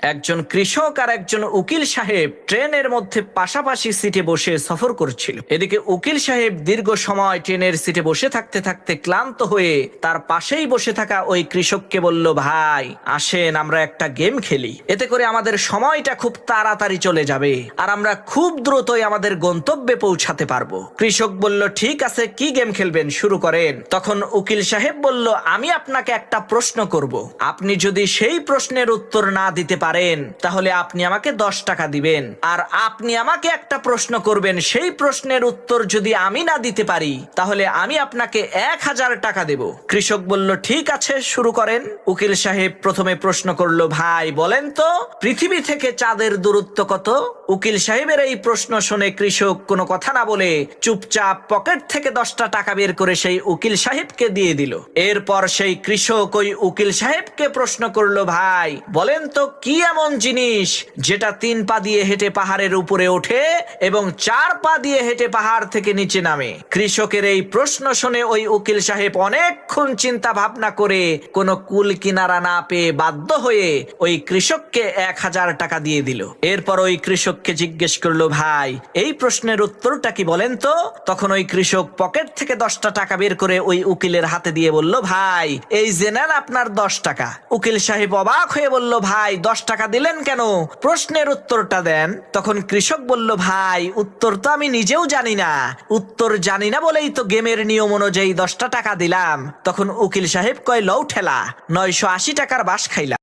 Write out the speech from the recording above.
একজন কৃষক আর একজন উকিল সাহেব ট্রেনের মধ্যে পাশাপাশি সিটে বসে সফর করছিল। এদিকে উকিল সাহেব দীর্ঘ সময় ট্রেনের সিটে বসে থাকতে থাকতে ক্লান্ত হয়ে তার পাশেই বসে থাকা ওই কৃষককে বলল, ভাই আসেন আমরা একটা গেম খেলি, এতে করে আমাদের সময়টা খুব তাড়াতাড়ি চলে যাবে আর আমরা খুব দ্রুতই আমাদের গন্তব্যে পৌঁছাতে পারবো। কৃষক বলল, ঠিক আছে, কি গেম খেলবেন, শুরু করেন। তখন উকিল সাহেব বলল, আমি আপনাকে একটা প্রশ্ন করব, আপনি যদি সেই প্রশ্নের উত্তর না দিতে পারেন তাহলে আপনি আমাকে 10 টাকা দিবেন, আর আপনি আমাকে একটা প্রশ্ন করবেন, সেই প্রশ্নের উত্তর যদি আমি না দিতে পারি তাহলে আমি আপনাকে 1000 টাকা দেব। কৃষক বলল, ঠিক আছে, শুরু করেন। উকিল সাহেব প্রথমে প্রশ্ন করলো, ভাই বলেন তো পৃথিবী থেকে চাঁদের দূরত্ব কত? উকিল সাহেবের এই প্রশ্ন শুনে কৃষক কোনো কথা না বলে চুপচাপ পকেট থেকে 10টা টাকা বের করে সেই উকিল সাহেবকে দিয়ে দিল। এরপর সেই কৃষক ওই উকিল সাহেবকে প্রশ্ন করলো, ভাই বলেন তো কি এমন জিনিস যেটা 3 পা দিয়ে হেঁটে পাহাড়ের উপরে ওঠে এবং 4 পা দিয়ে হেঁটে পাহাড় থেকে নিচে নামে? কৃষকের এই প্রশ্ন শুনে ওই উকিল সাহেব অনেকক্ষণ চিন্তা ভাবনা করে কোনো কুল কিনারা না পেয়ে বাধ্য হয়ে ওই কৃষককে 1000 টাকা দিয়ে দিল। এরপর ওই কৃষককে জিজ্ঞেস করলো, ভাই এই প্রশ্নের উত্তরটা কি বলেন তো? তখন ওই কৃষক পকেট থেকে 10টা টাকা বের করে ওই উকিলের হাতে দিয়ে বলল, ভাই এই যে নেন আপনার 10 টাকা। উকিল সাহেব অবাক হয়ে বলল, ভাই 10 টাকা দিলেন কেন? প্রশ্নের উত্তরটা দেন। তখন কৃষক বলল, ভাই উত্তর তো আমি নিজেও জানি না, উত্তর জানি না বলেই তো গেমের নিয়ম অনুযায়ী 10টা টাকা দিলাম। তখন উকিল সাহেব কয়, লও ঠেলা, 980 টাকার বাস খাইলা।